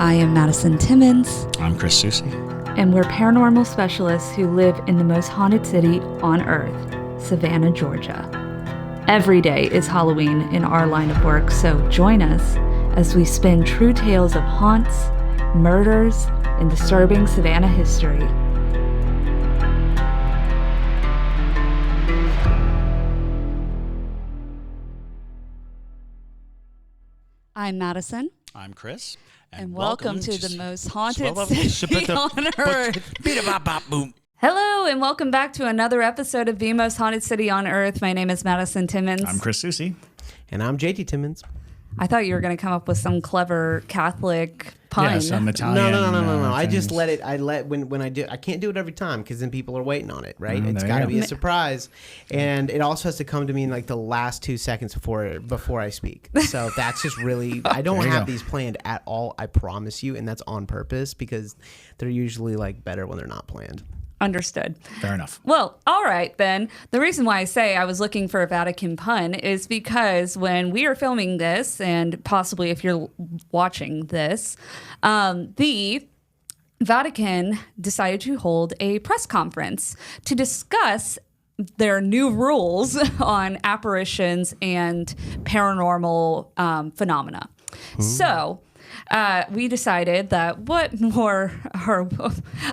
I am Madison Timmons. I'm Chris Susie. And we're paranormal specialists who live in the most haunted city on earth, Savannah, Georgia. Every day is Halloween in our line of work, so join us as we spin true tales of haunts, murders, and disturbing Savannah history. I'm Madison. I'm Chris. And welcome to the most haunted city on earth. Hello, and welcome back to another episode of the most haunted city on earth. My name is Madison Timmons. I'm Chris Susie. And I'm JT Timmons. I thought you were going to come up with some clever Catholic pun. Yeah, some Italian. No. I just let it. When I do. I can't do it every time because then people are waiting on it, right? It's got to be a surprise, and it also has to come to me in like the last 2 seconds before I speak. So that's just really. I don't have these planned at all. I promise you, and that's on purpose because they're usually like better when they're not planned. Understood. Fair enough. Well, all right then. The reason why I say I was looking for a Vatican pun is because when we are filming this, and possibly if you're watching this, the Vatican decided to hold a press conference to discuss their new rules on apparitions and paranormal phenomena. So we decided that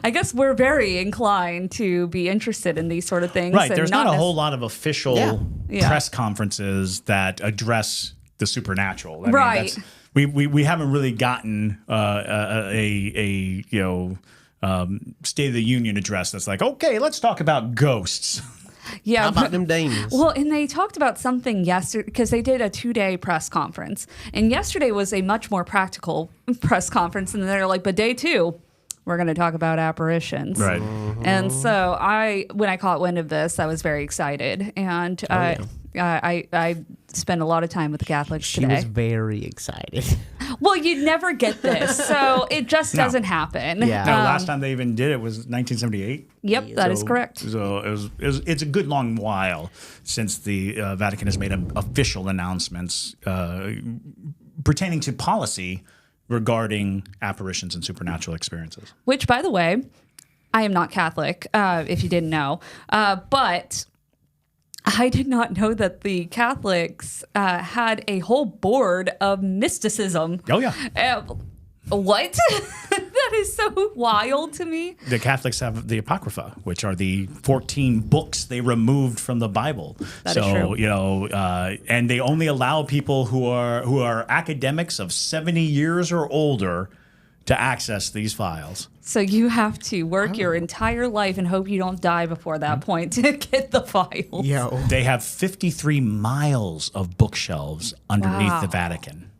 I guess we're very inclined to be interested in these sort of things. Right. There's not a whole lot of official Yeah. press conferences that address the supernatural. I Right. mean, we haven't really gotten a State of the Union address that's like, okay, let's talk about ghosts. Yeah. How about them demons? Well, and they talked about something yesterday because they did a 2-day press conference. And yesterday was a much more practical press conference. And they're like, but day 2, we're going to talk about apparitions. Right. And so when I caught wind of this, I was very excited. And I spent a lot of time with the Catholics She today. was very excited. Well, you'd never get this. So it just doesn't happen. Yeah. No, last time they even did it was 1978. Yep, that is correct. So it's a good long while since the Vatican has made official announcements pertaining to policy regarding apparitions and supernatural experiences. Which, by the way, I am not Catholic, if you didn't know. But I did not know that the Catholics had a whole board of mysticism. Oh, yeah. What? That is so wild to me. The Catholics have the Apocrypha, which are the 14 books they removed from the Bible. That is true. And they only allow people who are academics of 70 years or older to access these files. So you have to work your entire life and hope you don't die before that point to get the files. Yo. They have 53 miles of bookshelves underneath the Vatican.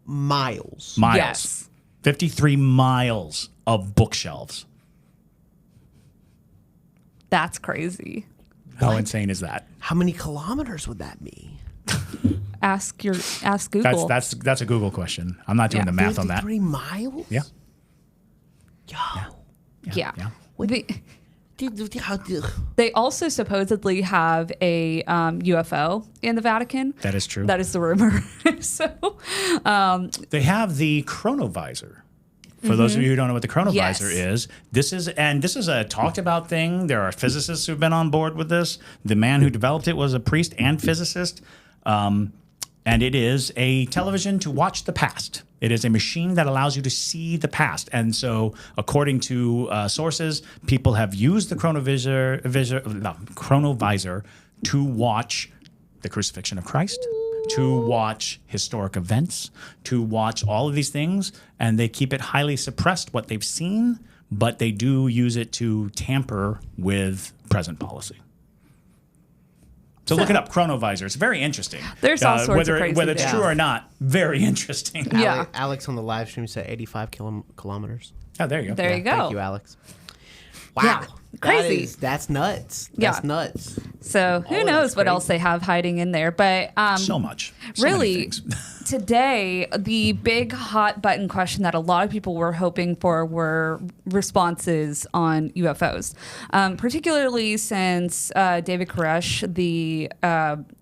Miles. Yes. 53 miles of bookshelves. That's crazy. How insane is that? How many kilometers would that be? Ask Google. That's a Google question. I'm not doing the math on that. 53 miles? Yeah. Yo. Yeah. What? They also supposedly have a UFO in the Vatican. That is true. That is the rumor. So They have the chronovisor. For those of you who don't know what the chronovisor is, this is a talked about thing. There are physicists who've been on board with this. The man who developed it was a priest and physicist. And it is a television to watch the past. It is a machine that allows you to see the past. And so, according to sources, people have used the chronovisor to watch the crucifixion of Christ, to watch historic events, to watch all of these things. And they keep it highly suppressed, what they've seen, but they do use it to tamper with present policy. So look it up, chronovisor. It's very interesting. There's all sorts of crazy whether it's things. true or not, very interesting. Yeah. Alex on the live stream said 85 kilometers. Oh, there you go. There you go. Thank you, Alex. Wow. Yeah. Crazy. That's nuts. Yeah. That's nuts. So who knows what else they have hiding in there. But So much. So many really, things. today, the big hot button question that a lot of people were hoping for were responses on UFOs, particularly since David Koresh, the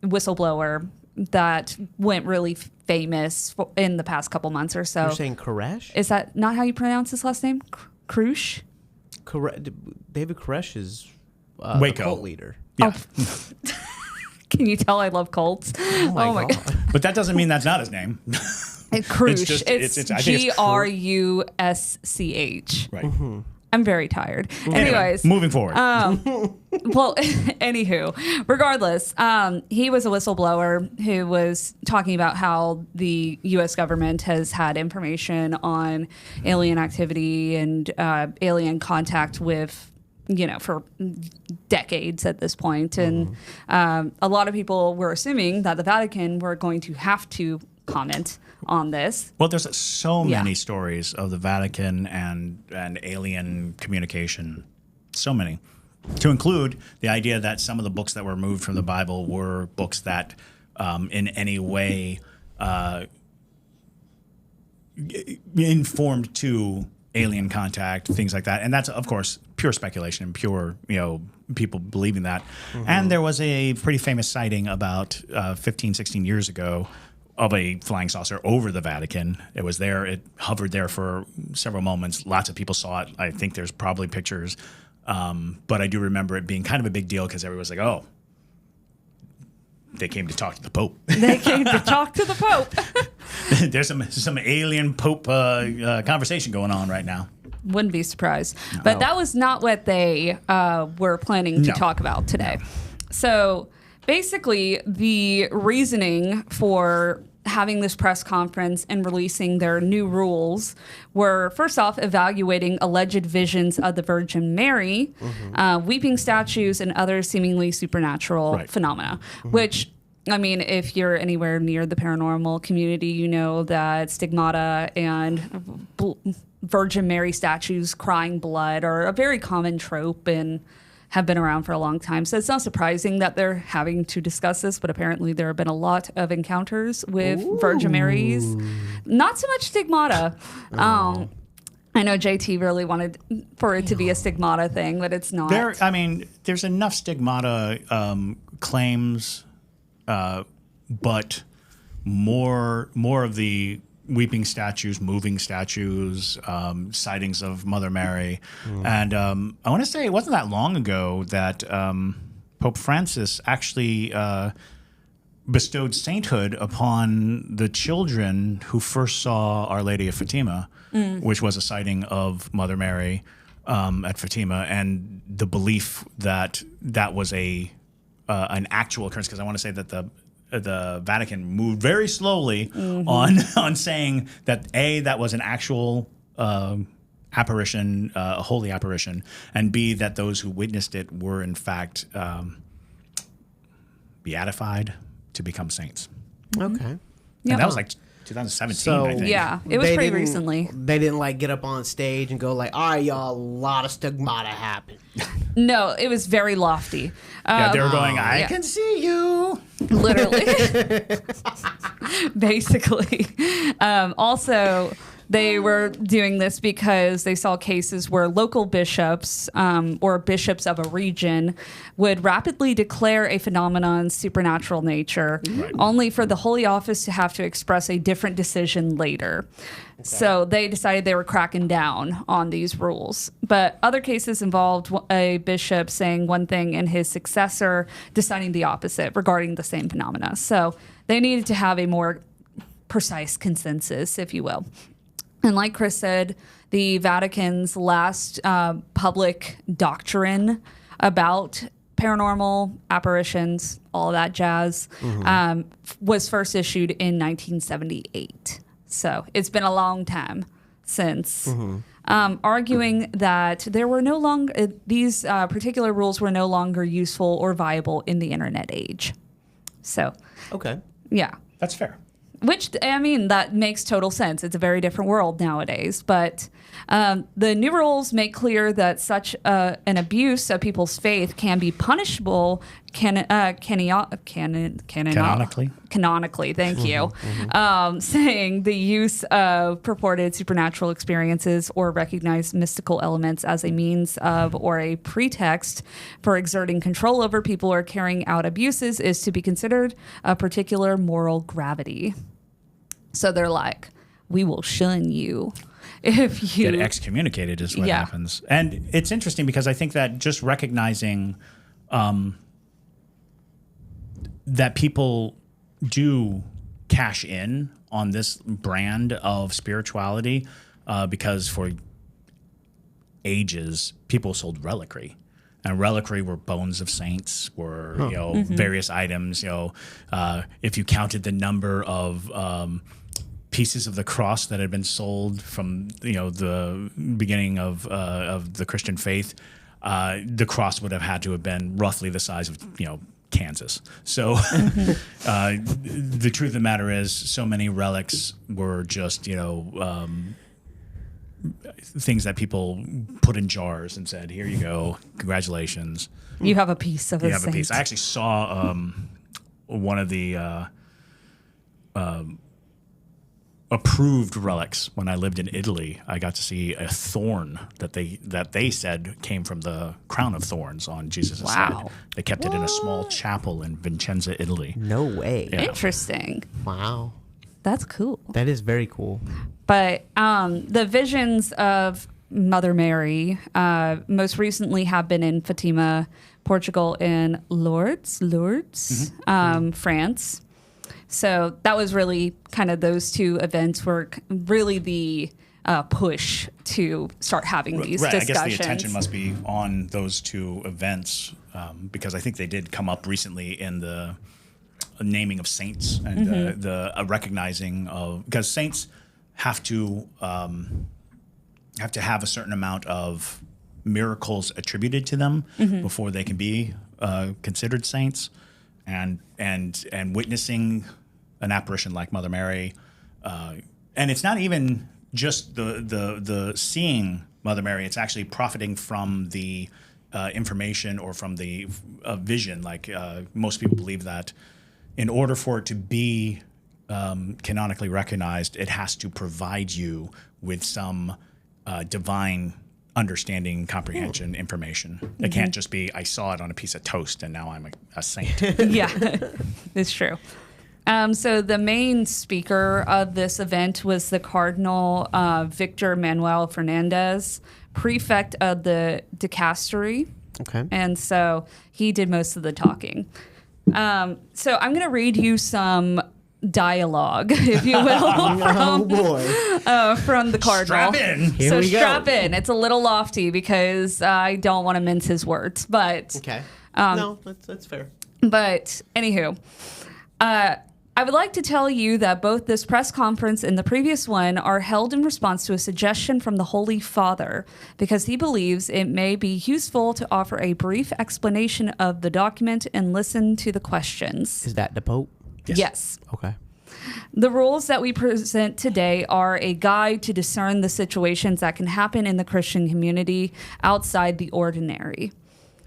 whistleblower that went really famous in the past couple months or so. You're saying Koresh? Is that not how you pronounce his last name? Krush? David Koresh is Waco. the cult leader. Yeah. Oh. Can you tell I love cults? Oh my God. But that doesn't mean that's not his name. Krush. It's I think it's Grusch. Right. Mm-hmm. I'm very tired. Anyway, Anyways. moving forward. Well, anywho, regardless, he was a whistleblower who was talking about how the U.S. government has had information on alien activity and alien contact with, for decades at this point. And a lot of people were assuming that the Vatican were going to have to comment on this. Well, there's so many stories of the Vatican and alien communication. So many. To include the idea that some of the books that were removed from the Bible were books that in any way informed to alien contact, things like that. And that's, of course, pure speculation, pure, people believing that. And there was a pretty famous sighting about 15, 16 years ago of a flying saucer over the Vatican. It was there. It hovered there for several moments. Lots of people saw it. I think there's probably pictures. But I do remember it being kind of a big deal because everyone was like, oh, they came to talk to the Pope. They came to talk to the Pope. There's some alien Pope conversation going on right now. Wouldn't be surprised. No. But that was not what they were planning to talk about today. No. So basically, the reasoning for having this press conference and releasing their new rules were, first off, evaluating alleged visions of the Virgin Mary, weeping statues, and other seemingly supernatural phenomena, which, I mean, if you're anywhere near the paranormal community, you know that stigmata and Virgin Mary statues crying blood are a very common trope and have been around for a long time. So it's not surprising that they're having to discuss this, but apparently there have been a lot of encounters with Virgin Marys. Not so much stigmata. I know JT really wanted for it to be a stigmata thing, but it's not. There's enough stigmata claims, but more of the weeping statues, moving statues, sightings of Mother Mary. And I want to say it wasn't that long ago that Pope Francis actually bestowed sainthood upon the children who first saw Our Lady of Fatima, which was a sighting of Mother Mary at Fatima, and the belief that that was an actual occurrence, because I want to say that the Vatican moved very slowly on saying that that was an actual apparition, a holy apparition, and B, that those who witnessed it were in fact beatified to become saints. Okay. And that was like 2017, I think. Yeah, it was pretty recently. They didn't get up on stage and go all right, y'all, a lot of stigmata happened. No, it was very lofty. They were going, I can see you. Literally. Basically. Also, they were doing this because they saw cases where local bishops or bishops of a region would rapidly declare a phenomenon's supernatural nature, only for the Holy Office to have to express a different decision later. Okay. So they decided they were cracking down on these rules. But other cases involved a bishop saying one thing and his successor deciding the opposite regarding the same phenomena. So they needed to have a more precise consensus, if you will. And like Chris said, the Vatican's last public doctrine about paranormal apparitions, all of that jazz, was first issued in 1978. So it's been a long time since. Arguing that there were no longer these particular rules were no longer useful or viable in the internet age. So, yeah, that's fair. Which, I mean, that makes total sense. It's a very different world nowadays. But the new rules make clear that such an abuse of people's faith can be punishable canonically, thank you. Saying the use of purported supernatural experiences or recognized mystical elements as a means of or a pretext for exerting control over people or carrying out abuses is to be considered a particular moral gravity. So they're like, we will shun you if you get excommunicated is what happens. And it's interesting because I think that just recognizing that people do cash in on this brand of spirituality because for ages people sold reliquary. And reliquary were bones of saints, were various items. If you counted the number of pieces of the cross that had been sold from the beginning of the Christian faith, the cross would have had to have been roughly the size of Kansas. So the truth of the matter is, so many relics were just things that people put in jars and said, "Here you go, congratulations, you have a piece of a saint." I actually saw one of the approved relics when I lived in Italy. I got to see a thorn that they said came from the crown of thorns on Jesus' head. They kept it in a small chapel in Vicenza, Italy. No way. Yeah. Interesting. Wow. That's cool. That is very cool. But the visions of Mother Mary most recently have been in Fatima, Portugal, and Lourdes, France. So that was really kind of those two events were really the push to start having these discussions. I guess the attention must be on those two events because I think they did come up recently in the naming of saints and the recognizing of, because saints have to have a certain amount of miracles attributed to them before they can be considered saints, and witnessing an apparition like Mother Mary, and it's not even just the seeing Mother Mary; it's actually profiting from the information or from the vision. Like most people believe that in order for it to be canonically recognized, it has to provide you with some divine understanding, comprehension, information. It can't just be, I saw it on a piece of toast and now I'm a saint. Yeah, it's true. So the main speaker of this event was the Cardinal Víctor Manuel Fernández, prefect of the dicastery. Okay. And so he did most of the talking. So I'm going to read you some dialogue, if you will, from the Cardinal. Strap in. Here so we go. strap in. It's a little lofty because I don't want to mince his words, but Okay. No, that's fair. But anywho, I would like to tell you that both this press conference and the previous one are held in response to a suggestion from the Holy Father, because he believes it may be useful to offer a brief explanation of the document and listen to the questions. Is that the Pope? Yes. Okay. The rules that we present today are a guide to discern the situations that can happen in the Christian community outside the ordinary.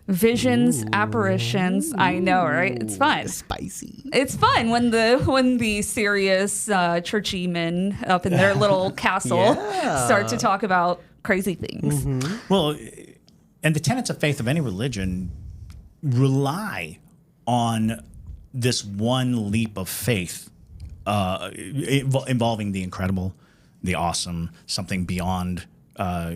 Visions, apparitions. I know, right? It's fun. Spicy. It's fun when the serious churchy men up in their little castle start to talk about crazy things. Well, and the tenets of faith of any religion rely on this one leap of faith involving the incredible, the awesome, something beyond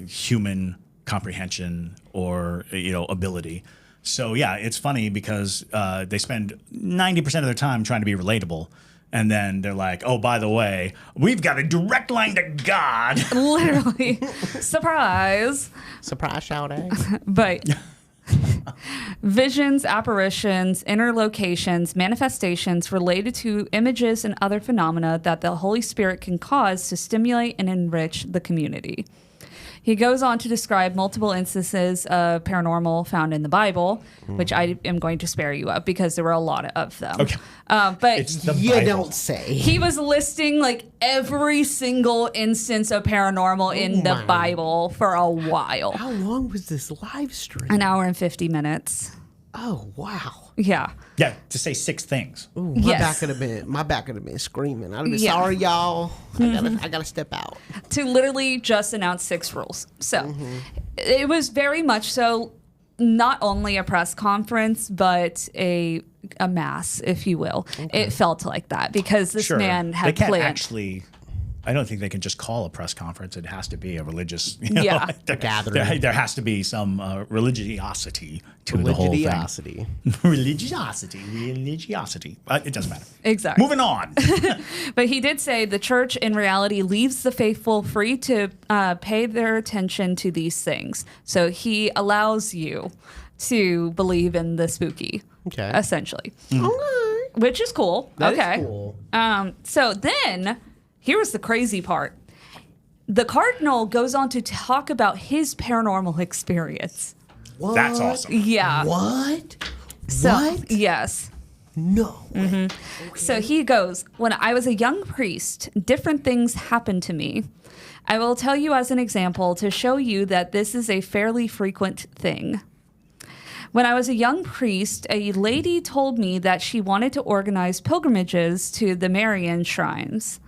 human comprehension or ability. So yeah, it's funny because they spend 90% of their time trying to be relatable, and then they're like, "Oh, by the way, we've got a direct line to God." Literally, surprise shout out. But visions, apparitions, inner locations, manifestations related to images and other phenomena that the Holy Spirit can cause to stimulate and enrich the community. He goes on to describe multiple instances of paranormal found in the Bible, which I am going to spare you of because there were a lot of them. Okay. But It's the You Bible. don't say. he was listing like every single instance of paranormal in the my. Bible for a while. How long was this live stream? An hour and 50 minutes. Oh wow. Yeah. Yeah, to say 6 things. Ooh, Yes. my back would have been screaming. I'd have been Yeah. sorry, y'all. I gotta step out. To literally just announce 6 rules. So it was very much so not only a press conference, but a a mass, if you will. Okay. It felt like that because this man had they can't planned. Actually, I don't think they can just call a press conference. It has to be a religious gathering. There has to be some religiosity to the whole thing. Religiosity. It doesn't matter. Exactly. Moving on. But he did say the church in reality leaves the faithful free to pay their attention to these things. So he allows you to believe in the spooky, essentially. Which is cool. That is cool. So then... here's the crazy part. The Cardinal goes on to talk about his paranormal experience. What? That's awesome. Yeah. What? What? Yes. No. Okay. So he goes, when I was a young priest, different things happened to me. I will tell you as an example to show you that this is a fairly frequent thing. When I was a young priest, a lady told me that she wanted to organize pilgrimages to the Marian shrines.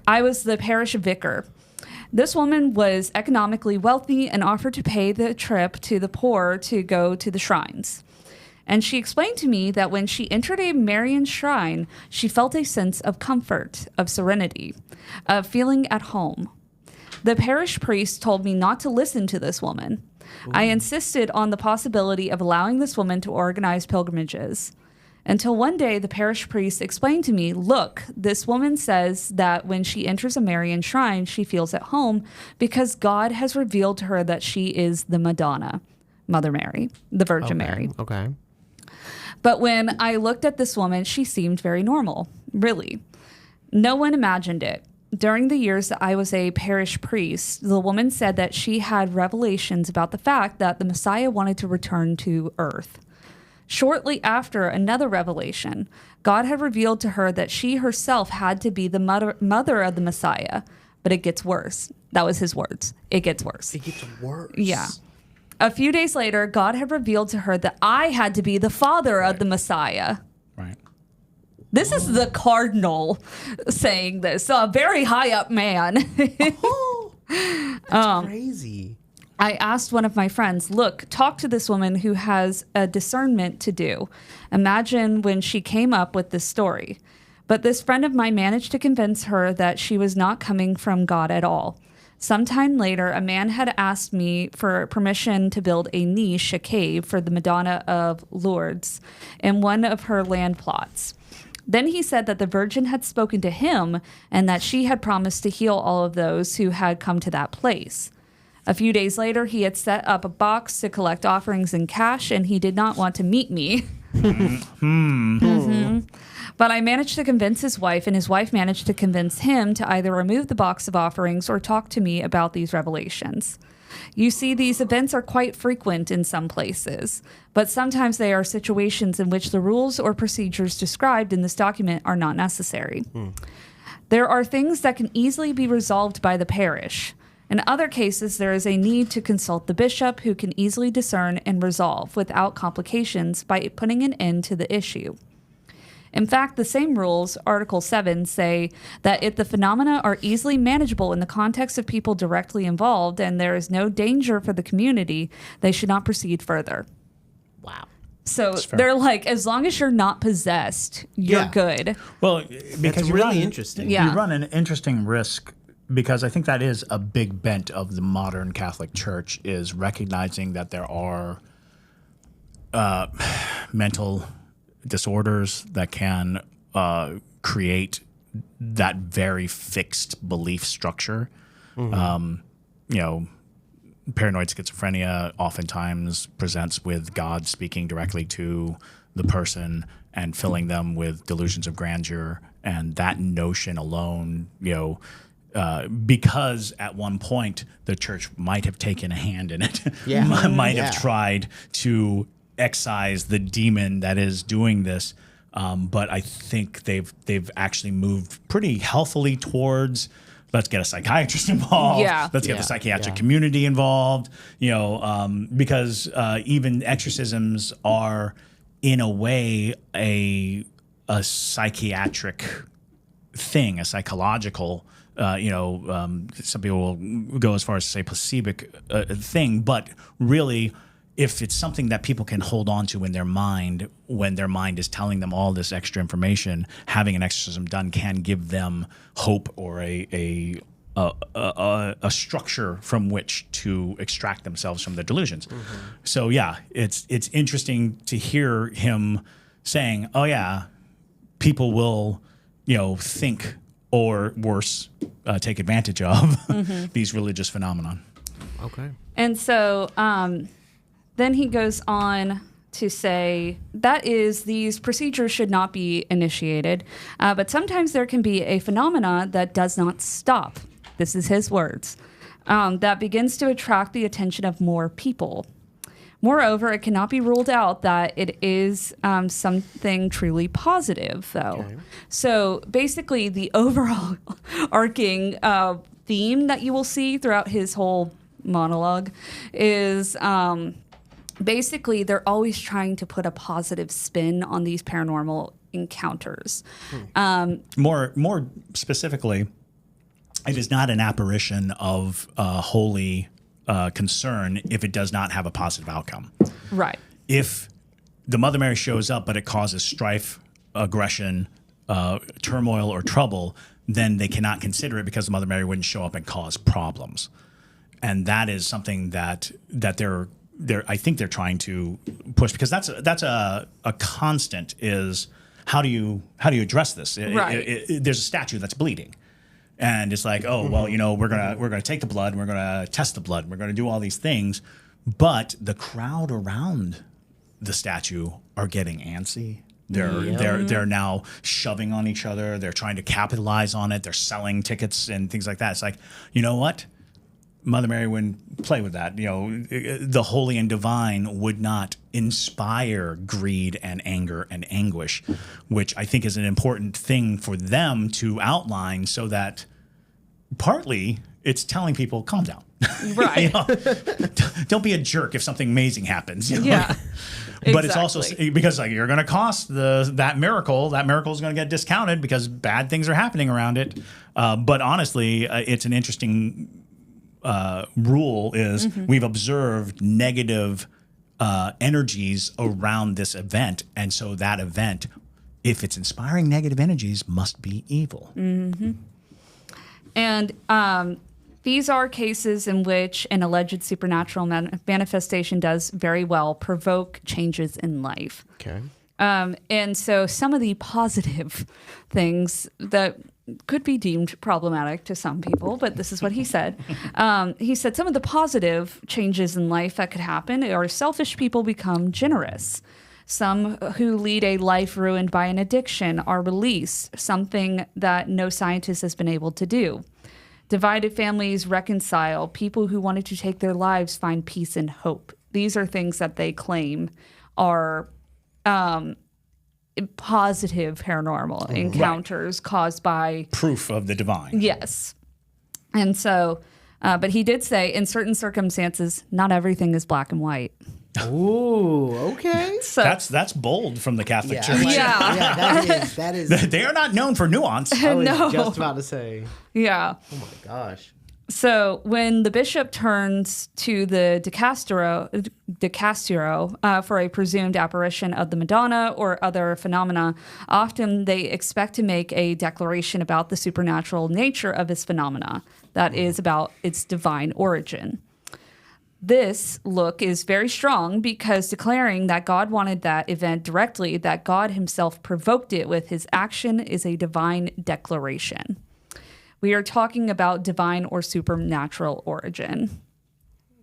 I was the parish vicar. This woman was economically wealthy and offered to pay the trip to the poor to go to the shrines. And she explained to me that when she entered a Marian shrine, she felt a sense of comfort, of serenity, of feeling at home. The parish priest told me not to listen to this woman. Ooh. I insisted on the possibility of allowing this woman to organize pilgrimages. Until one day, the parish priest explained to me, look, this woman says that when she enters a Marian shrine, she feels at home because God has revealed to her that she is the Madonna, Mother Mary, the Virgin Mary. Okay. But when I looked at this woman, she seemed very normal, really. No one imagined it. During the years that I was a parish priest, the woman said that she had revelations about the fact that the Messiah wanted to return to earth. Shortly after another revelation, God had revealed to her that she herself had to be the mother of the Messiah. But it gets worse. That was his words. It gets worse. It gets worse. Yeah. A few days later, God had revealed to her that I had to be the father of the Messiah. Right. This is the Cardinal saying this. A very high up man. That's crazy. I asked one of my friends, look, talk to this woman who has a discernment to do. Imagine when she came up with this story. But this friend of mine managed to convince her that she was not coming from God at all. Sometime later, a man had asked me for permission to build a niche, a cave, for the Madonna of Lourdes in one of her land plots. Then he said that the Virgin had spoken to him and that she had promised to heal all of those who had come to that place. A few days later, he had set up a box to collect offerings in cash, and he did not want to meet me. But I managed to convince his wife, and his wife managed to convince him to either remove the box of offerings or talk to me about these revelations. You see, these events are quite frequent in some places, but sometimes they are situations in which the rules or procedures described in this document are not necessary. There are things that can easily be resolved by the parish. In other cases, there is a need to consult the bishop, who can easily discern and resolve without complications by putting an end to the issue. In fact, the same rules, Article 7, say that if the phenomena are easily manageable in the context of people directly involved and there is no danger for the community, they should not proceed further. Wow. So they're like, as long as you're not possessed, you're good. Well, because it's really interesting. You run an interesting risk, because I think that is a big bent of the modern Catholic Church, is recognizing that there are mental disorders that can create that very fixed belief structure. Paranoid schizophrenia oftentimes presents with God speaking directly to the person and filling them with delusions of grandeur, and that notion alone, because at one point the church might have taken a hand in it, might have tried to excise the demon that is doing this, but I think they've actually moved pretty healthily towards, let's get a psychiatrist involved. Let's get the psychiatric community involved. Because even exorcisms are, in a way, a psychiatric thing, a psychological. Some people will go as far as to say placebo thing, but really, if it's something that people can hold on to in their mind when their mind is telling them all this extra information, having an exorcism done can give them hope or a structure from which to extract themselves from their delusions. So yeah, it's interesting to hear him saying, "Oh yeah, people will, think or worse, take advantage of these religious phenomenon." Okay. And so then he goes on to say that is, these procedures should not be initiated, but sometimes there can be a phenomena that does not stop. This is his words, that begins to attract the attention of more people. Moreover, it cannot be ruled out that it is something truly positive, though. Okay. So basically, the overall arcing theme that you will see throughout his whole monologue is basically they're always trying to put a positive spin on these paranormal encounters. More specifically, it is not an apparition of holy concern if it does not have a positive outcome. Right. If the Mother Mary shows up, but it causes strife, aggression, turmoil, or trouble, then they cannot consider it because the Mother Mary wouldn't show up and cause problems. And that is something that they're I think they're trying to push, because that's a constant is how do you address this? Right. There's a statue that's bleeding. And it's like, oh, well, we're gonna take the blood, and we're gonna test the blood, and we're gonna do all these things, but the crowd around the statue are getting antsy. They're now shoving on each other. They're trying to capitalize on it. They're selling tickets and things like that. It's like, you know what? Mother Mary wouldn't play with that. The holy and divine would not inspire greed and anger and anguish, which I think is an important thing for them to outline, so that partly it's telling people, calm down. Right. Don't be a jerk if something amazing happens. Yeah. But it's also because you're going to cost that miracle. That miracle is going to get discounted because bad things are happening around it. But honestly, it's an interesting rule is we've observed negative energies around this event. And so that event, if it's inspiring negative energies, must be evil. Mm-hmm. And these are cases in which an alleged supernatural manifestation does very well provoke changes in life. Okay. And so some of the positive things that could be deemed problematic to some people, but this is what he said. He said some of the positive changes in life that could happen are selfish people become generous. Some who lead a life ruined by an addiction are released, something that no scientist has been able to do. Divided families reconcile. People who wanted to take their lives find peace and hope. These are things that they claim are positive paranormal encounters caused by proof of the divine. Yes. And so, but he did say in certain circumstances, not everything is black and white. Ooh, okay. So that's bold from the Catholic Church. That is. They are not known for nuance. I was just about to say. Yeah. Oh my gosh. So when the bishop turns to the dicastero for a presumed apparition of the Madonna or other phenomena, often they expect to make a declaration about the supernatural nature of his phenomena, that is about its divine origin. This look is very strong because declaring that God wanted that event directly, that God himself provoked it with his action, is a divine declaration. We are talking about divine or supernatural origin.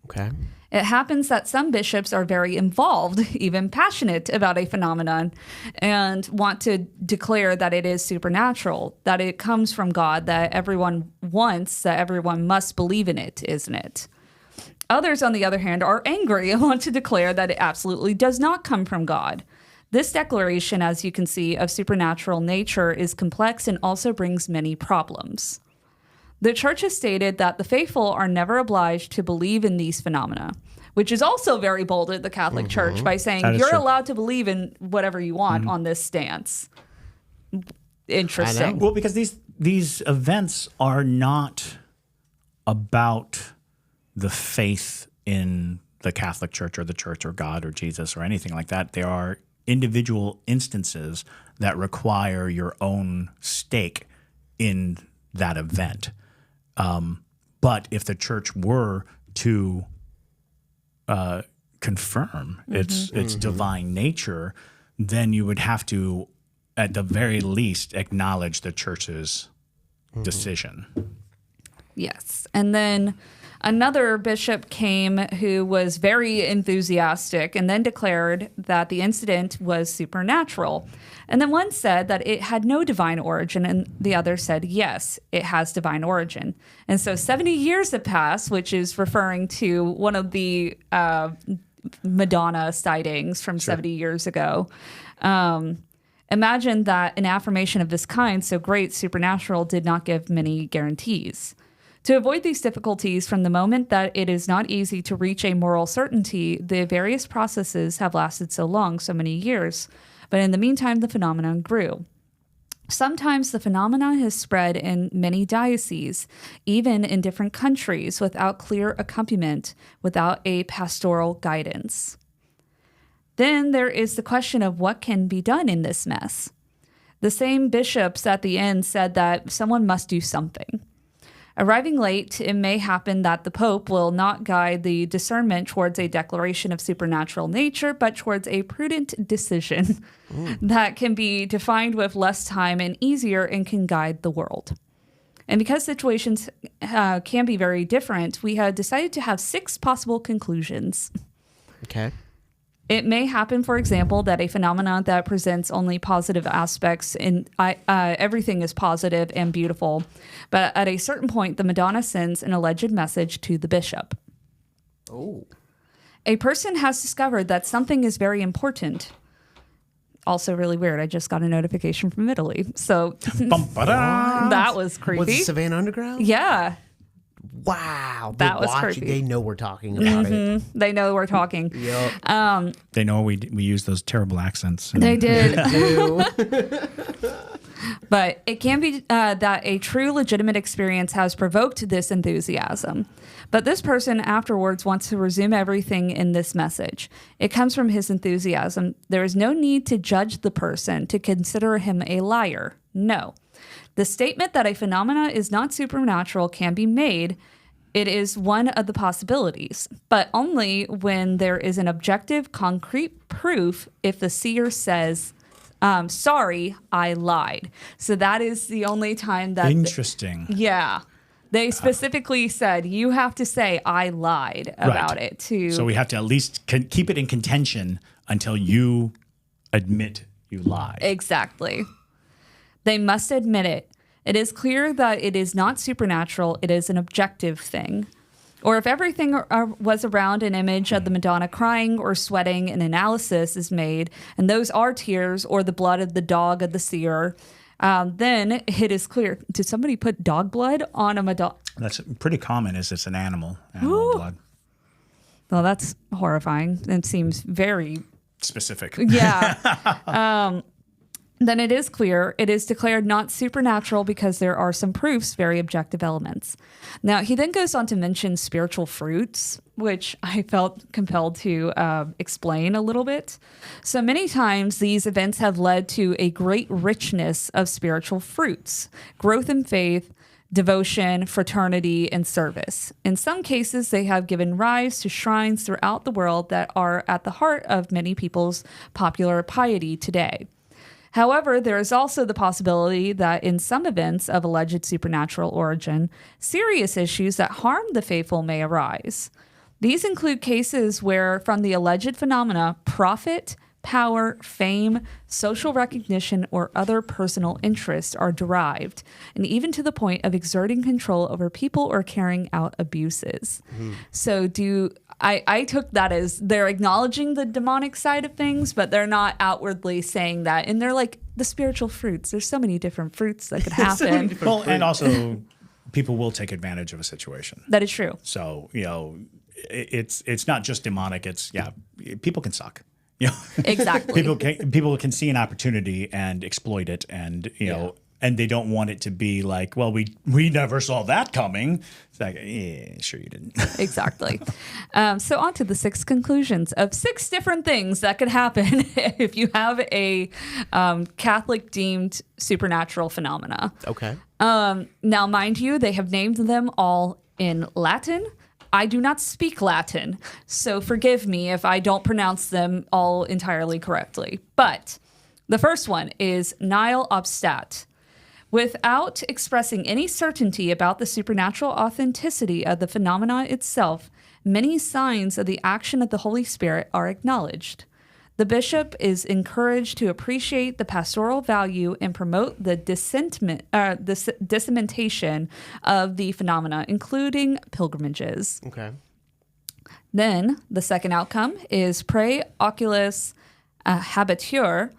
Okay. It happens that some bishops are very involved, even passionate about a phenomenon, and want to declare that it is supernatural, that it comes from God, that everyone wants, that everyone must believe in it, isn't it? Others, on the other hand, are angry and want to declare that it absolutely does not come from God. This declaration, as you can see, of supernatural nature is complex and also brings many problems. The church has stated that the faithful are never obliged to believe in these phenomena, which is also very bold at the Catholic Church by saying you're allowed to believe in whatever you want on this stance. Interesting. Well, because these events are not about the faith in the Catholic Church or the Church or God or Jesus or anything like that. There are individual instances that require your own stake in that event. But if the church were to confirm its divine nature, then you would have to, at the very least, acknowledge the church's decision. Yes. And then another bishop came who was very enthusiastic and then declared that the incident was supernatural. And then one said that it had no divine origin, and the other said, yes, it has divine origin. And so 70 years have passed, which is referring to one of the Madonna sightings from 70 years ago. Imagine that an affirmation of this kind, so great, supernatural, did not give many guarantees. To avoid these difficulties from the moment that it is not easy to reach a moral certainty, the various processes have lasted so long, so many years. But in the meantime, the phenomenon grew. Sometimes the phenomenon has spread in many dioceses, even in different countries, without clear accompaniment, without a pastoral guidance. Then there is the question of what can be done in this mess. The same bishops at the end said that someone must do something. Arriving late, it may happen that the Pope will not guide the discernment towards a declaration of supernatural nature, but towards a prudent decision that can be defined with less time and easier and can guide the world. And because situations can be very different, we have decided to have 6 possible conclusions. Okay. It may happen, for example, that a phenomenon that presents only positive aspects in everything is positive and beautiful, but at a certain point, the Madonna sends an alleged message to the bishop. Oh. A person has discovered that something is very important. Also really weird. I just got a notification from Italy. So that was creepy. Was it Savannah Underground? Yeah. Wow. That was creepy. They know we're talking about it. They know we're talking. Yep. They know we use those terrible accents. They did. But it can be that a true legitimate experience has provoked this enthusiasm. But this person afterwards wants to resume everything in this message. It comes from his enthusiasm. There is no need to judge the person, to consider him a liar. No. The statement that a phenomena is not supernatural can be made. It is one of the possibilities, but only when there is an objective, concrete proof if the seer says, sorry, I lied. So that is the only time that... Interesting. Yeah. They specifically said, you have to say, I lied about it too. So we have to at least keep it in contention until you admit you lied. Exactly. They must admit it. It is clear that it is not supernatural. It is an objective thing. Or if everything was around an image of the Madonna crying or sweating, an analysis is made, and those are tears or the blood of the dog of the seer, then it is clear. Did somebody put dog blood on a Madonna? That's pretty common. Is it's an animal blood. Well, that's horrifying. It seems very specific. Yeah. Then it is clear it is declared not supernatural because there are some proofs, very objective elements. Now, he then goes on to mention spiritual fruits, which I felt compelled to explain a little bit. So many times these events have led to a great richness of spiritual fruits, growth in faith, devotion, fraternity, and service. In some cases, they have given rise to shrines throughout the world that are at the heart of many people's popular piety today. However, there is also the possibility that in some events of alleged supernatural origin, serious issues that harm the faithful may arise. These include cases where, from the alleged phenomena, profit, power, fame, social recognition, or other personal interests are derived, and even to the point of exerting control over people or carrying out abuses. So I took that as they're acknowledging the demonic side of things, but they're not outwardly saying that. And they're like, the spiritual fruits, there's so many different fruits that could happen. Well, and also people will take advantage of a situation. That is true. So, it's not just demonic. It's, people can suck. Exactly. People can see an opportunity and exploit it and, and they don't want it to be like, well, we never saw that coming. It's like, yeah, sure you didn't. Exactly. So on to the 6 conclusions of 6 different things that could happen if you have a Catholic deemed supernatural phenomena. Okay. Now, mind you, they have named them all in Latin. I do not speak Latin, so forgive me if I don't pronounce them all entirely correctly. But the first one is nihil obstat. Without expressing any certainty about the supernatural authenticity of the phenomena itself, many signs of the action of the Holy Spirit are acknowledged. The bishop is encouraged to appreciate the pastoral value and promote the dissemination of the phenomena, including pilgrimages. Okay. Then the second outcome is prae oculis habitur.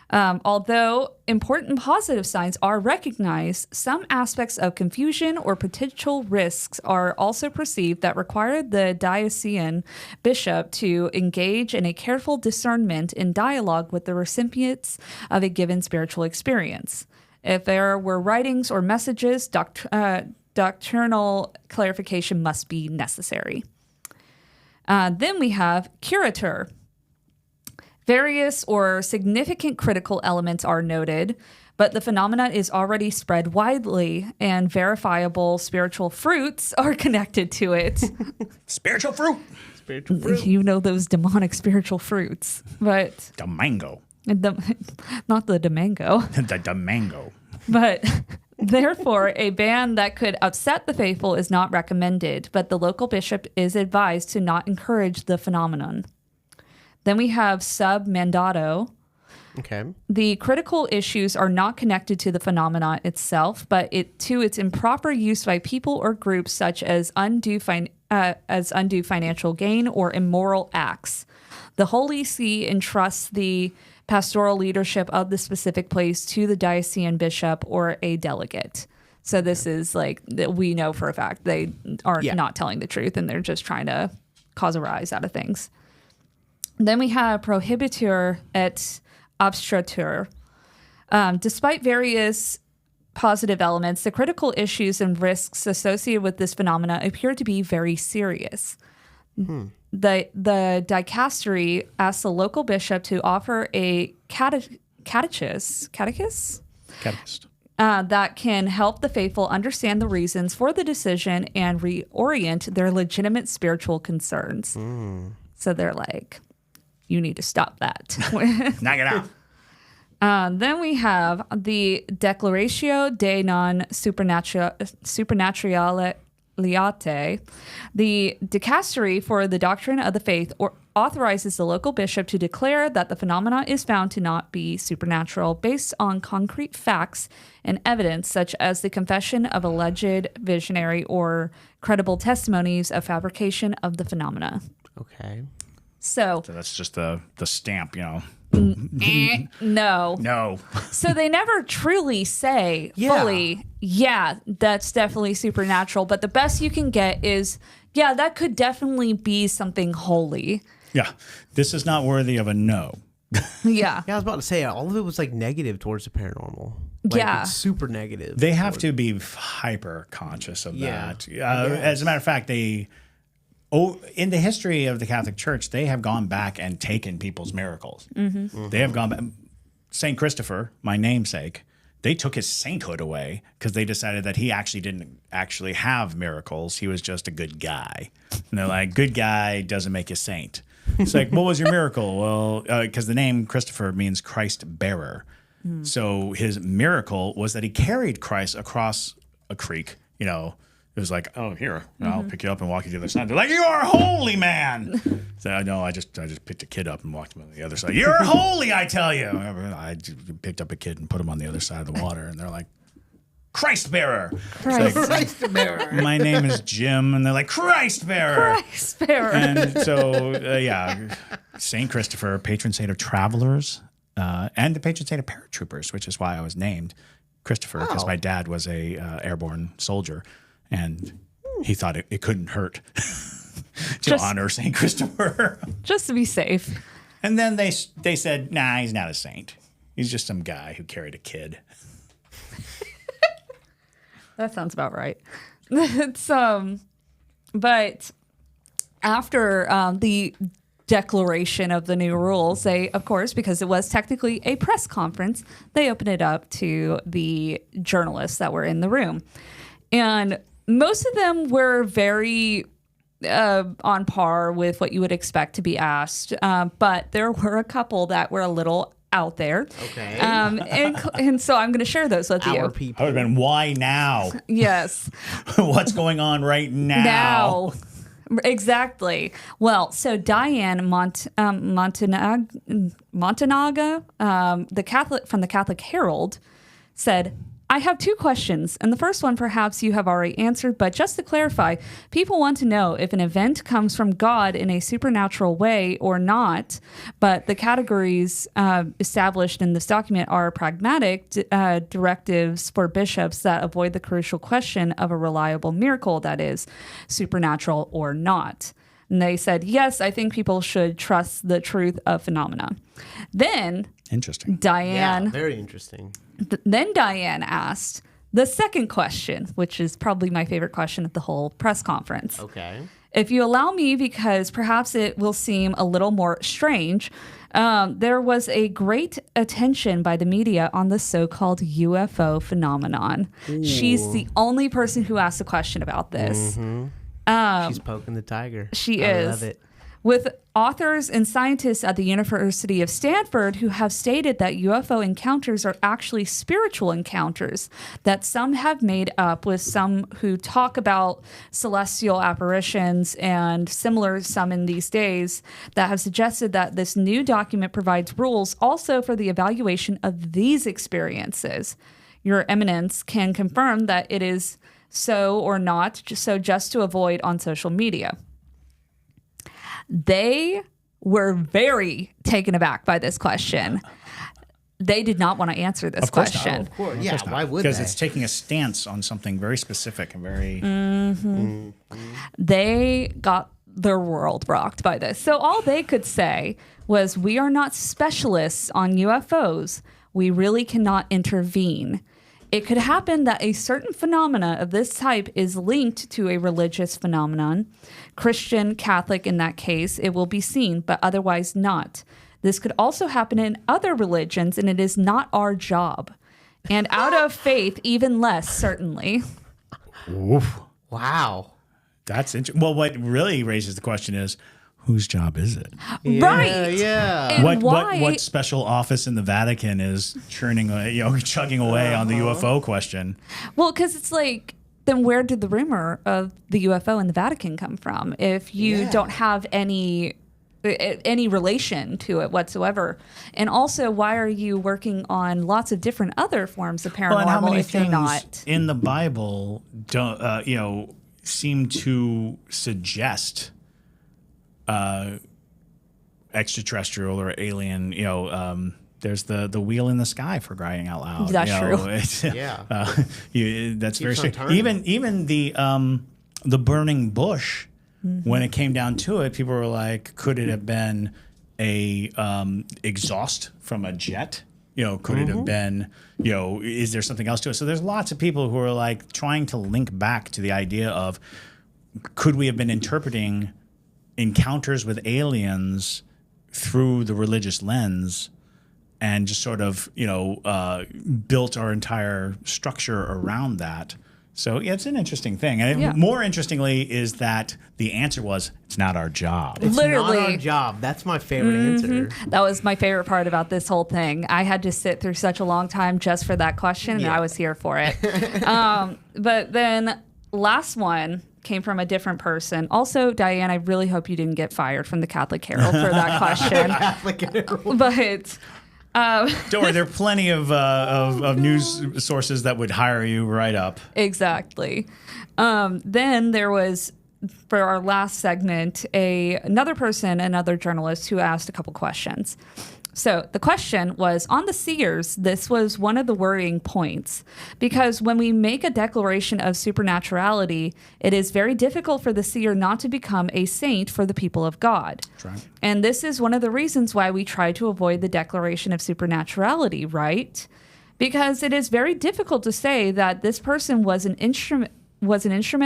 Although important positive signs are recognized, some aspects of confusion or potential risks are also perceived that require the diocesan bishop to engage in a careful discernment in dialogue with the recipients of a given spiritual experience. If there were writings or messages, doctrinal clarification must be necessary. Then we have curator. Various or significant critical elements are noted, but the phenomenon is already spread widely, and verifiable spiritual fruits are connected to it. Spiritual fruit. Spiritual fruit. You know those demonic spiritual fruits, but The mango. not the demango. The mango. But therefore, a ban that could upset the faithful is not recommended, but the local bishop is advised to not encourage the phenomenon. Then we have sub mandato. Okay. The critical issues are not connected to the phenomena itself, but to its improper use by people or groups, such as undue financial gain or immoral acts. The Holy See entrusts the pastoral leadership of the specific place to the diocesan bishop or a delegate. So this is like, we know for a fact they are not telling the truth, and they're just trying to cause a rise out of things. Then we have prohibitur et obstructur. Despite various positive elements, the critical issues and risks associated with this phenomena appear to be very serious. The dicastery asks the local bishop to offer a catechist that can help the faithful understand the reasons for the decision and reorient their legitimate spiritual concerns. So they're like, you need to stop that. Knock it out. Then we have the Declaratio de non Supernaturalitate. The dicastery for the doctrine of the faith authorizes the local bishop to declare that the phenomena is found to not be supernatural based on concrete facts and evidence, such as the confession of alleged visionary or credible testimonies of fabrication of the phenomena. Okay. So that's just the stamp, No. No. So they never truly say fully, that's definitely supernatural. But the best you can get is, that could definitely be something holy. Yeah. This is not worthy of a no. Yeah. Yeah, I was about to say, all of it was like negative towards the paranormal. Like, it's super negative. They have to be hyper conscious of that. As a matter of fact, in the history of the Catholic Church, they have gone back and taken people's miracles. They have gone back. St. Christopher, my namesake, they took his sainthood away because they decided that he actually didn't actually have miracles. He was just a good guy. And they're like, good guy doesn't make a saint. It's like, what was your miracle? Well, because the name Christopher means Christ bearer. So his miracle was that he carried Christ across a creek, It was like, oh, here, I'll pick you up and walk you to the other side. They're like, you are a holy man. So no, I just picked a kid up and walked him on the other side. You're holy, I tell you. I picked up a kid and put him on the other side of the water, and they're like, Christ bearer. Christ bearer. My name is Jim, and they're like, Christ bearer. Christ bearer. And so, St. Christopher, patron saint of travelers, and the patron saint of paratroopers, which is why I was named Christopher, because my dad was a airborne soldier. And he thought it couldn't hurt to honor St. Christopher. Just to be safe. And then they said, nah, he's not a saint. He's just some guy who carried a kid. That sounds about right. It's but after the declaration of the new rules, they, of course, because it was technically a press conference, they opened it up to the journalists that were in the room. And most of them were very on par with what you would expect to be asked. But there were a couple that were a little out there. Okay. And so I'm going to share those with you. Our people. I would have been, why now? Yes. What's going on right now? Exactly. Well, so Diane Montanaga, the Catholic from the Catholic Herald, said, I have two questions, and the first one perhaps you have already answered, but just to clarify, people want to know if an event comes from God in a supernatural way or not, but the categories established in this document are pragmatic directives for bishops that avoid the crucial question of a reliable miracle that is supernatural or not. And they said, yes, I think people should trust the truth of phenomena. Then Interesting. Diane... Yeah, very interesting. Then Diane asked the second question, which is probably my favorite question at the whole press conference. Okay. If you allow me, because perhaps it will seem a little more strange, there was a great attention by the media on the so-called UFO phenomenon. Ooh. She's the only person who asked a question about this. Mm-hmm. She's poking the tiger. She I is. love it. With authors and scientists at the University of Stanford who have stated that UFO encounters are actually spiritual encounters that some have made up, with some who talk about celestial apparitions and similar some in these days, that have suggested that this new document provides rules also for the evaluation of these experiences. Your Eminence can confirm that it is so or not, so just to avoid on social media. They were very taken aback by this question. They did not want to answer this question. Of course. Yeah, why would Because they? it's taking a stance on something very specific and very... They got their world rocked by this. So all they could say was, we are not specialists on UFOs. We really cannot intervene. It could happen that a certain phenomena of this type is linked to a religious phenomenon. Christian, Catholic in that case, it will be seen, but otherwise not. This could also happen in other religions, and it is not our job. And out of faith, even less, certainly. Oof. Wow. That's interesting. Well, what really raises the question is, whose job is it? Right. Yeah. And What special office in the Vatican is chugging away on the UFO question? Well, because it's like, then where did the rumor of the UFO in the Vatican come from if you don't have any relation to it whatsoever? And also, why are you working on lots of different other forms of paranormal and how many if you're things not? in the Bible don't seem to suggest extraterrestrial or alien? There's the wheel in the sky, for crying out loud. That's true. That's very on strange. turning. Even the burning bush, when it came down to it, people were like, could it have been a exhaust from a jet? Could it have been, is there something else to it? So there's lots of people who are like trying to link back to the idea of, could we have been interpreting encounters with aliens through the religious lens, and just sort of, built our entire structure around that. So yeah, it's an interesting thing. And more interestingly is that the answer was, it's not our job. It's Literally. not our job. That's my favorite answer. That was my favorite part about this whole thing. I had to sit through such a long time just for that question, and I was here for it. But then last one came from a different person. Also, Diane, I really hope you didn't get fired from the Catholic Herald for that question. Catholic Herald. But don't worry, there are plenty of news sources that would hire you right up. Exactly. Then there was, for our last segment, another journalist who asked a couple questions. So the question was, on the seers, this was one of the worrying points, because when we make a declaration of supernaturality, it is very difficult for the seer not to become a saint for the people of God. Right. And this is one of the reasons why we try to avoid the declaration of supernaturality, right? because it is very difficult to say that this person was an instrument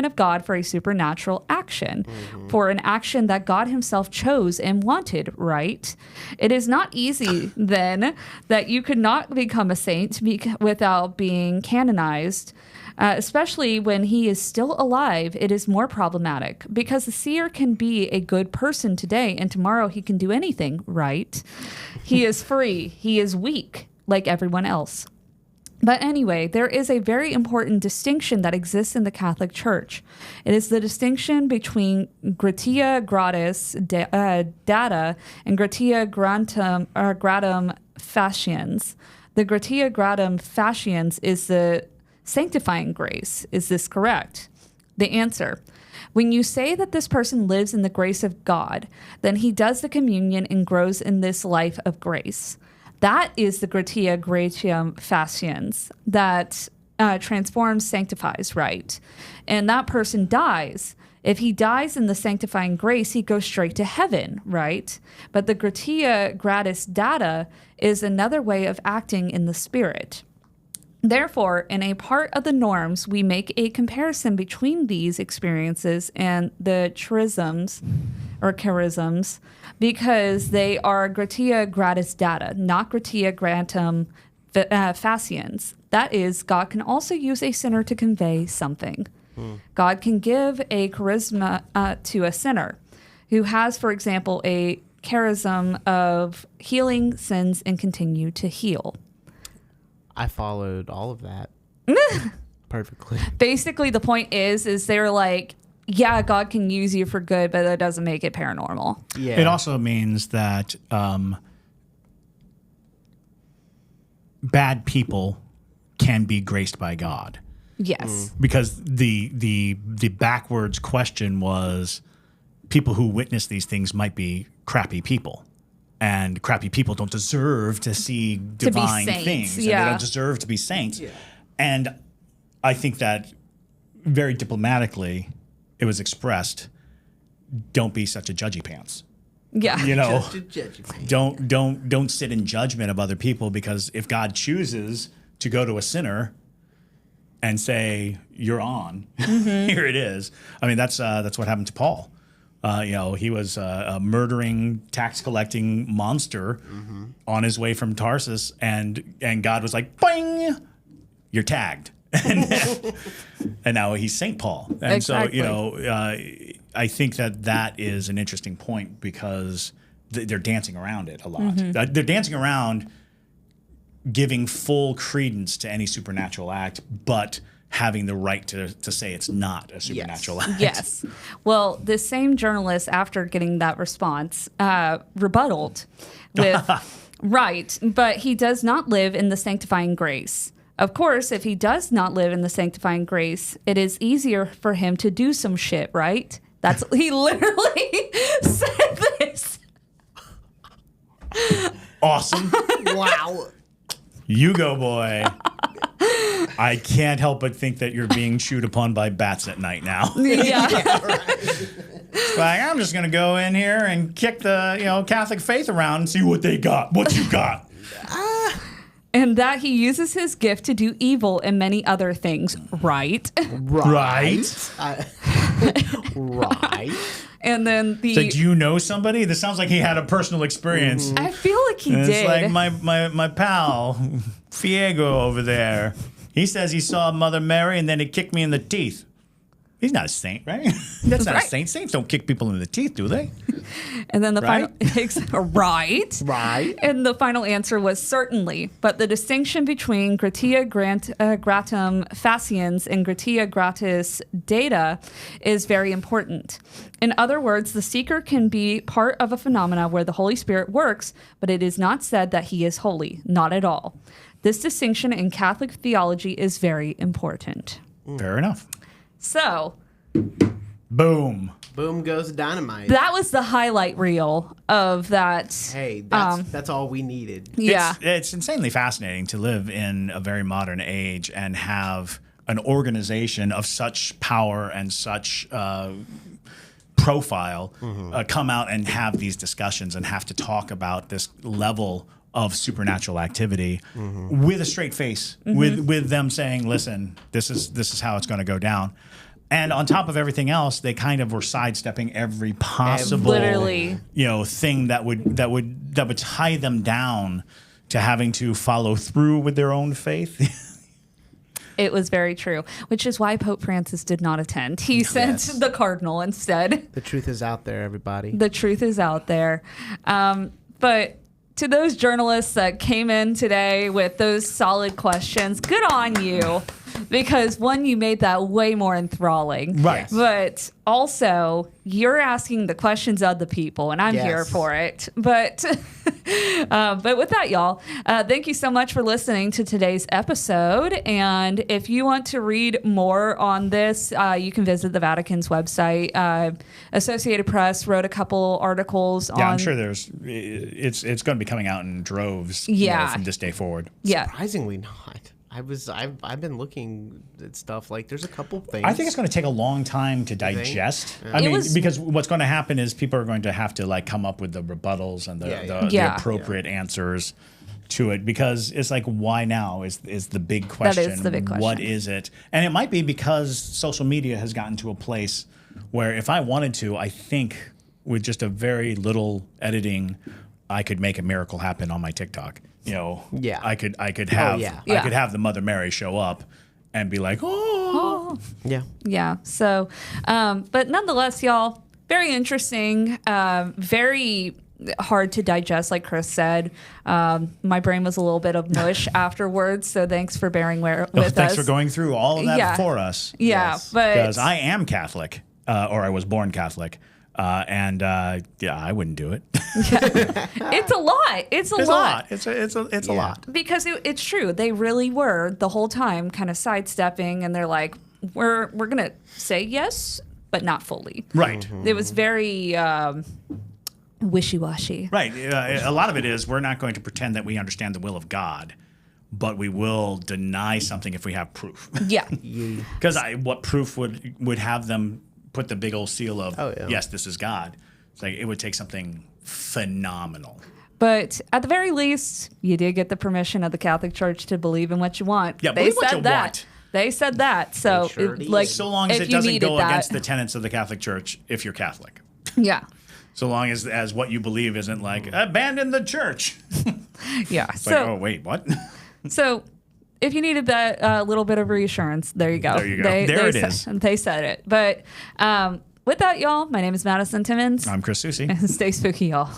of God for a supernatural action, for an action that God himself chose and wanted, right? It is not easy then that you could not become a saint without being canonized, especially when he is still alive. It is more problematic because the seer can be a good person today and tomorrow he can do anything, right? He is free. He is weak like everyone else. But anyway, there is a very important distinction that exists in the Catholic Church. It is the distinction between gratia gratis data and gratia gratum faciens. The gratia gratum faciens is the sanctifying grace. Is this correct? The answer: when you say that this person lives in the grace of God, then he does the communion and grows in this life of grace. That is the gratia gratium faciens that transforms, sanctifies, right? And that person dies. If he dies in the sanctifying grace, he goes straight to heaven, right? But the gratia gratis data is another way of acting in the spirit. Therefore, in a part of the norms, we make a comparison between these experiences and the charisms, because they are gratia gratis data, not gratia gratum faciens. That is, God can also use a sinner to convey something. God can give a charisma to a sinner who has, for example, a charism of healing sins and continue to heal. I followed all of that perfectly. Basically, the point is they're like, yeah, God can use you for good, but that doesn't make it paranormal. Yeah. It also means that bad people can be graced by God. Yes. Because the backwards question was, people who witness these things might be crappy people. And crappy people don't deserve to see divine things. Yeah. And they don't deserve to be saints. Yeah. And I think that very diplomatically it was expressed, don't be such a judgy pants. Yeah. You know, don't sit in judgment of other people, because if God chooses to go to a sinner and say, you're on, here it is. I mean, that's what happened to Paul. He was a murdering, tax-collecting monster on his way from Tarsus, and God was like, boing, you're tagged. and now he's St. Paul. And exactly. So, I think that is an interesting point, because they're dancing around it a lot. They're dancing around giving full credence to any supernatural act, but having the right to say it's not a supernatural act. Yes. Well, this same journalist, after getting that response, rebutted with, right, but he does not live in the sanctifying grace. Of course, if he does not live in the sanctifying grace, it is easier for him to do some shit, right? He literally said this. Awesome. Wow. You go, boy. I can't help but think that you're being chewed upon by bats at night now. Yeah. It's like, I'm just going to go in here and kick the Catholic faith around and see what they got. What you got? And that he uses his gift to do evil and many other things, right? Right. Right. And then So do you know somebody? This sounds like he had a personal experience. I feel like he And did. It's like my pal, Fiego over there. He says he saw Mother Mary and then he kicked me in the teeth. He's not a saint, right? That's not right. a saint. Saints don't kick people in the teeth, do they? And then the Right? final Right. And the final answer was certainly. But the distinction between gratia gratum faciens and gratia gratis data is very important. In other words, the seeker can be part of a phenomena where the Holy Spirit works, but it is not said that he is holy. Not at all. This distinction in Catholic theology is very important. Fair enough. So, Boom. Boom goes dynamite. that was the highlight reel of that. Hey, that's all we needed. Yeah. It's insanely fascinating to live in a very modern age and have an organization of such power and such profile come out and have these discussions and have to talk about this level of supernatural activity with a straight face, with them saying, listen, this is how it's going to go down. And on top of everything else, they kind of were sidestepping every possible thing that would tie them down to having to follow through with their own faith. It was very true, which is why Pope Francis did not attend. He sent the Cardinal instead. The truth is out there, everybody. The truth is out there. But to those journalists that came in today with those solid questions, good on you. Because one, you made that way more enthralling. Right. But also, you're asking the questions of the people, and I'm here for it. But with that, y'all, thank you so much for listening to today's episode. And if you want to read more on this, you can visit the Vatican's website. Associated Press wrote a couple articles on... Yeah, I'm sure it's going to be coming out in droves from this day forward. Yeah. Surprisingly not. I've been looking at stuff, like there's a couple things. I think it's going to take a long time to digest. I mean, because what's going to happen is people are going to have to like come up with the rebuttals and the appropriate answers to it, because it's like, why now is the big question. That is the big question. What is it? And it might be because social media has gotten to a place where if I wanted to, I think with just a very little editing, I could make a miracle happen on my TikTok. I could have the Mother Mary show up and be like, yeah. So, but nonetheless, y'all, very interesting, very hard to digest, like Chris said. My brain was a little bit of mush afterwards, so thanks for bearing with us. Thanks for going through all of that for us. Yeah, but because I am Catholic, or I was born Catholic. I wouldn't do it. It's a lot. It's a lot. It's a lot. Because it's true. They really were the whole time kind of sidestepping, and they're like, we're going to say yes, but not fully. Right. It was very wishy-washy. Right. A lot of it is we're not going to pretend that we understand the will of God, but we will deny something if we have proof. Yeah. Because what proof would have them put the big old seal of, yes, this is God. It's like it would take something phenomenal. But at the very least, you did get the permission of the Catholic Church to believe in what you want. Yeah, they believe what said you that. Want. They said that. So, so long as it doesn't go against the tenets of the Catholic Church, if you're Catholic. Yeah. So long as what you believe isn't like abandon the church. Yeah. It's like, oh wait, what? So, if you needed that little bit of reassurance, there you go. There you go. There it is. They said it. But with that, y'all, my name is Madison Timmons. I'm Chris Susi. And stay spooky, y'all.